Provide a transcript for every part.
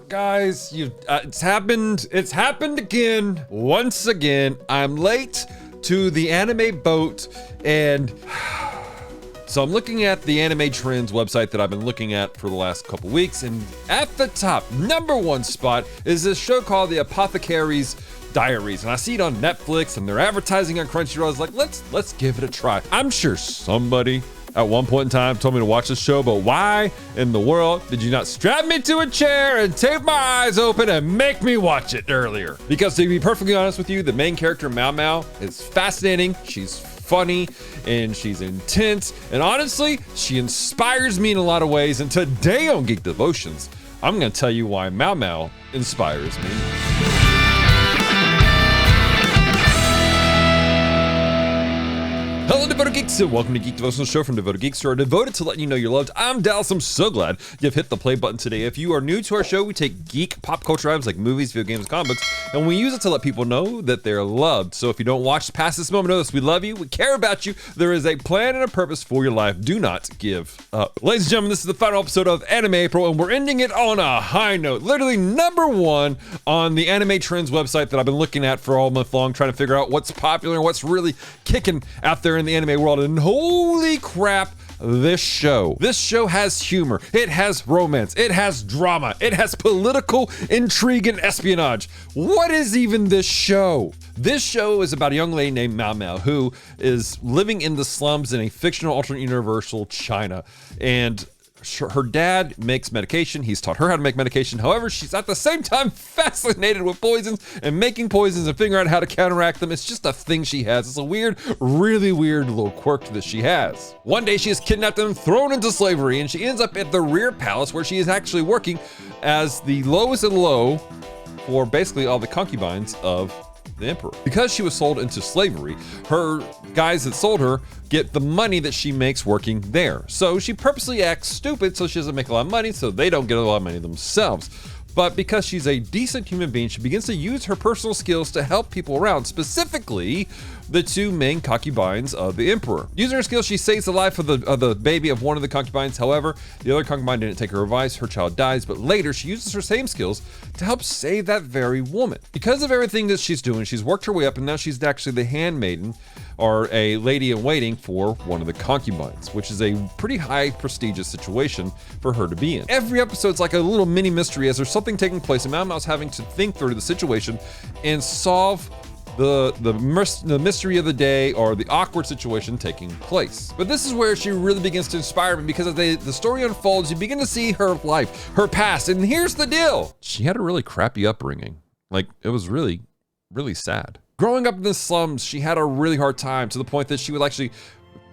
Guys, it's happened. It's happened again. Once again, I'm late to the anime boat, and so I'm looking at the Anime Trends website that I've been looking at for the last couple weeks, and at the top, #1 spot is this show called the Apothecary Diaries, and I see it on Netflix, and they're advertising on Crunchyroll. I was like, let's give it a try. I'm sure somebody at one point in time told me to watch this show, but why in the world did you not strap me to a chair and tape my eyes open and make me watch it earlier? Because to be perfectly honest with you, the main character, MaoMao, is fascinating. She's funny and she's intense, and honestly, she inspires me in a lot of ways. And today on Geek Devotions, I'm gonna tell you why MaoMao inspires me. Hello, Devoted Geeks, and welcome to Geek Devotional Show from Devoted Geeks, who are devoted to letting you know you're loved. I'm Dallas. I'm so glad you've hit the play button today. If you are new to our show, we take geek pop culture items like movies, video games, comic books, and we use it to let people know that they're loved. So if you don't watch past this moment, know this: we love you, we care about you. There is a plan and a purpose for your life. Do not give up. Ladies and gentlemen, this is the final episode of Anime April, and we're ending it on a high note. Literally #1 on the Anime Trends website that I've been looking at for all month long, trying to figure out what's popular and what's really kicking out there in the anime world. And holy crap, this show has humor, it has romance, it has drama, it has political intrigue and espionage. What is even this show? This show is about a young lady named MaoMao who is living in the slums in a fictional alternate universal China, and her dad makes medication. He's taught her how to make medication. However, she's at the same time fascinated with poisons and making poisons and figuring out how to counteract them. It's just a thing she has. It's a weird, really weird little quirk that she has. One day she is kidnapped and thrown into slavery, and she ends up at the rear palace where she is actually working as the lowest of the low for basically all the concubines of the emperor. Because she was sold into slavery, her guys that sold her get the money that she makes working there. So she purposely acts stupid so she doesn't make a lot of money, so they don't get a lot of money themselves. But because she's a decent human being, she begins to use her personal skills to help people around, specifically the two main concubines of the emperor. Using her skills, she saves the life of the baby of one of the concubines. However, the other concubine didn't take her advice. Her child dies, but later she uses her same skills to help save that very woman. Because of everything that she's doing, she's worked her way up, and now she's actually the handmaiden, or a lady in waiting for one of the concubines, which is a pretty high prestigious situation for her to be in. Every episode's like a little mini mystery as there's something taking place, and MaoMao's having to think through the situation and solve the mystery of the day, or the awkward situation taking place. But this is where she really begins to inspire me, because as the story unfolds, you begin to see her life, her past, and here's the deal. She had a really crappy upbringing. Like, it was really, really sad. Growing up in the slums, she had a really hard time, to the point that she would actually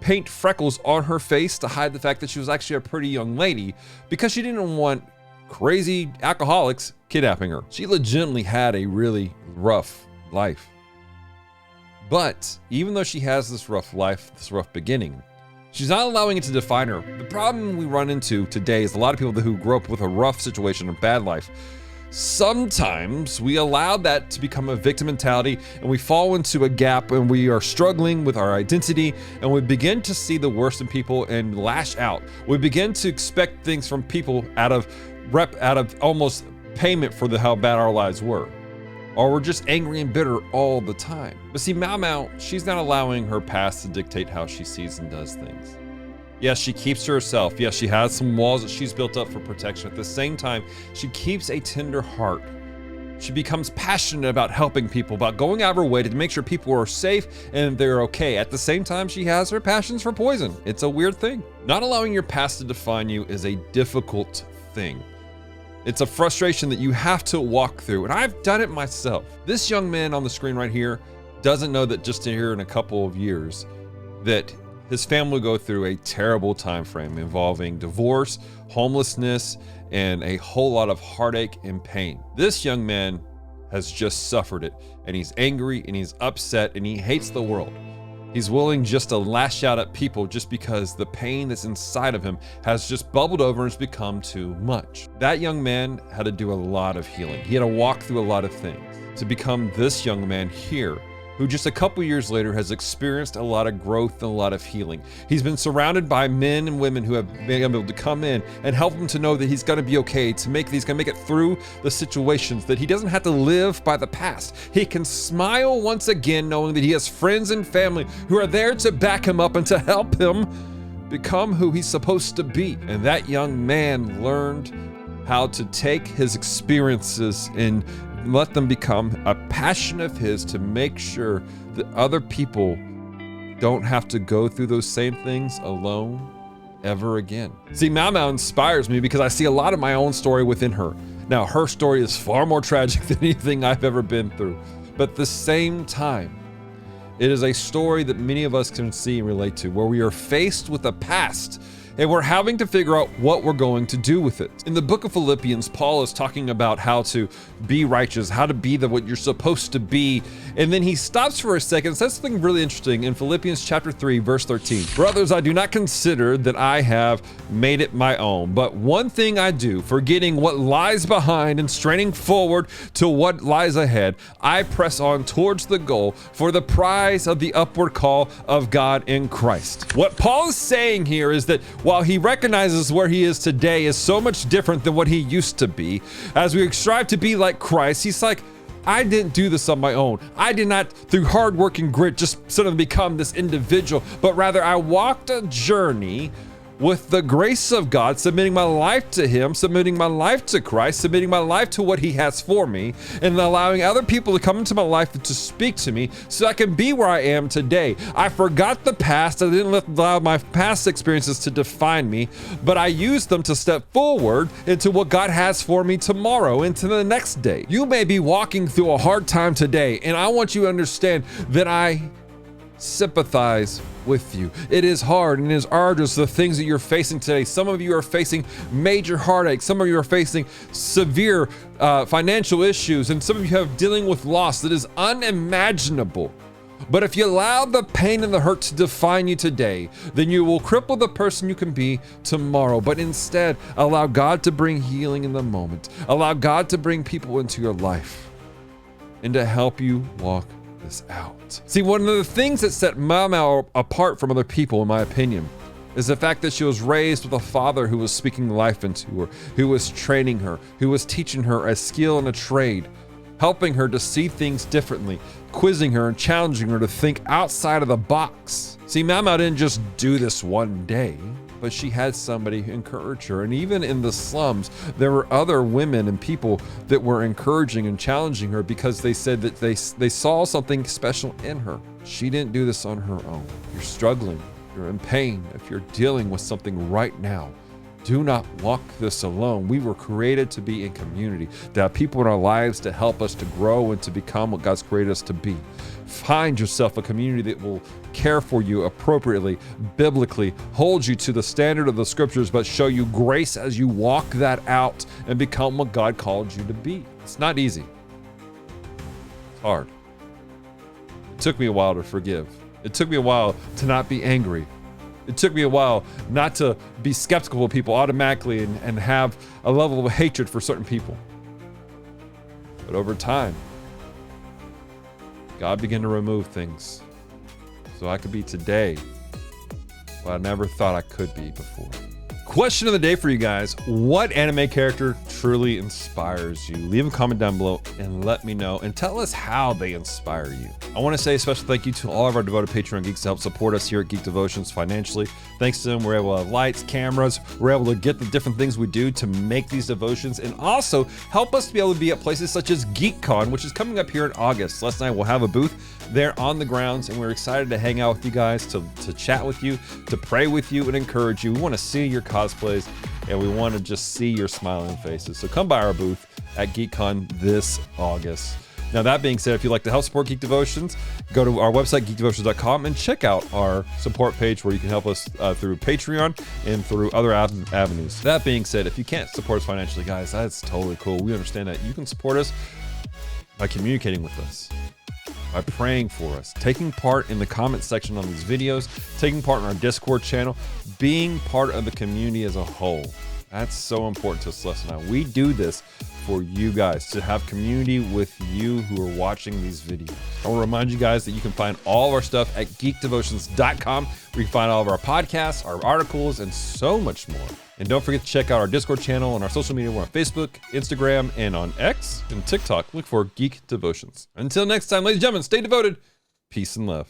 paint freckles on her face to hide the fact that she was actually a pretty young lady, because she didn't want crazy alcoholics kidnapping her. She legitimately had a really rough life. But even though she has this rough life, this rough beginning, she's not allowing it to define her. The problem we run into today is a lot of people who grew up with a rough situation or bad life. Sometimes we allow that to become a victim mentality, and we fall into a gap, and we are struggling with our identity, and we begin to see the worst in people and lash out. We begin to expect things from people out of almost payment for how bad our lives were. Or we're just angry and bitter all the time. But see, MaoMao, she's not allowing her past to dictate how she sees and does things. Yes, she keeps to herself. Yes, she has some walls that she's built up for protection. At the same time, she keeps a tender heart. She becomes passionate about helping people, about going out of her way to make sure people are safe and they're okay. At the same time, she has her passions for poison. It's a weird thing. Not allowing your past to define you is a difficult thing. It's a frustration that you have to walk through, and I've done it myself. This young man on the screen right here doesn't know that just here in a couple of years that his family will go through a terrible time frame involving divorce, homelessness, and a whole lot of heartache and pain. This young man has just suffered it, and he's angry and he's upset and he hates the world. He's willing just to lash out at people just because the pain that's inside of him has just bubbled over and has become too much. That young man had to do a lot of healing. He had to walk through a lot of things to become this young man here, who just a couple years later has experienced a lot of growth and a lot of healing. He's been surrounded by men and women who have been able to come in and help him to know that he's gonna be okay, he's gonna make it through the situations, that he doesn't have to live by the past. He can smile once again knowing that he has friends and family who are there to back him up and to help him become who he's supposed to be. And that young man learned how to take his experiences and let them become a passion of his to make sure that other people don't have to go through those same things alone ever again. See, MaoMao inspires me because I see a lot of my own story within her. Now, her story is far more tragic than anything I've ever been through, but at the same time, it is a story that many of us can see and relate to, where we are faced with a past and we're having to figure out what we're going to do with it. In the book of Philippians, Paul is talking about how to be righteous, how to be what you're supposed to be. And then he stops for a second and says something really interesting in Philippians chapter 3, verse 13. Brothers, I do not consider that I have made it my own, but one thing I do, forgetting what lies behind and straining forward to what lies ahead, I press on towards the goal for the prize of the upward call of God in Christ. What Paul is saying here is that while he recognizes where he is today is so much different than what he used to be, as we strive to be like Christ, he's like, I didn't do this on my own. I did not, through hard work and grit, just sort of become this individual, but rather I walked a journey with the grace of God, submitting my life to him, submitting my life to Christ, submitting my life to what he has for me, and allowing other people to come into my life to speak to me so I can be where I am today. I forgot the past. I didn't allow my past experiences to define me, but I used them to step forward into what God has for me tomorrow, into the next day. You may be walking through a hard time today, and I want you to understand that I sympathize with you. It is hard and it is arduous, the things that you're facing today. Some of you are facing major heartache. Some of you are facing severe financial issues, and some of you have dealing with loss that is unimaginable. But if you allow the pain and the hurt to define you today, then you will cripple the person you can be tomorrow. But instead, allow God to bring healing in the moment. Allow God to bring people into your life and to help you walk this out. See, one of the things that set MaoMao apart from other people, in my opinion, is the fact that she was raised with a father who was speaking life into her, who was training her, who was teaching her a skill and a trade, helping her to see things differently, quizzing her and challenging her to think outside of the box. See, MaoMao didn't just do this one day, but she had somebody encourage her. And even in the slums, there were other women and people that were encouraging and challenging her because they said that they saw something special in her. She didn't do this on her own. You're struggling, you're in pain, if you're dealing with something right now, do not walk this alone. We were created to be in community, to have people in our lives to help us to grow and to become what God's created us to be. Find yourself a community that will care for you appropriately, biblically, hold you to the standard of the scriptures, but show you grace as you walk that out and become what God called you to be. It's not easy. It's hard. It took me a while to forgive. It took me a while to not be angry. It took me a while not to be skeptical of people automatically and have a level of hatred for certain people. But over time, God began to remove things so I could be today what I never thought I could be before. Question of the day for you guys: what anime character truly inspires you? Leave a comment down below and let me know, and tell us how they inspire you. I want to say a special thank you to all of our devoted Patreon geeks to help support us here at Geek Devotions financially. Thanks to them, we're able to have lights, cameras, we're able to get the different things we do to make these devotions, and also help us to be able to be at places such as GeekCon, which is coming up here in August. Les and I will have a booth there on the grounds, and we're excited to hang out with you guys, to chat with you, to pray with you and encourage you. We want to see your cosplays, and we want to just see your smiling faces. So come by our booth at GeekCon this August. Now, that being said, if you'd like to help support Geek Devotions, go to our website, geekdevotions.com, and check out our support page where you can help us through Patreon and through other avenues. That being said, if you can't support us financially, guys, that's totally cool. We understand that. You can support us by communicating with us, by praying for us, taking part in the comment section on these videos, taking part in our Discord channel, being part of the community as a whole. That's so important to Celeste and I. We do this for you guys, to have community with you who are watching these videos. I want to remind you guys that you can find all of our stuff at geekdevotions.com, where you can find all of our podcasts, our articles, and so much more. And don't forget to check out our Discord channel and our social media. We're on Facebook, Instagram, and on X and TikTok. Look for Geek Devotions. Until next time, ladies and gentlemen, stay devoted. Peace and love.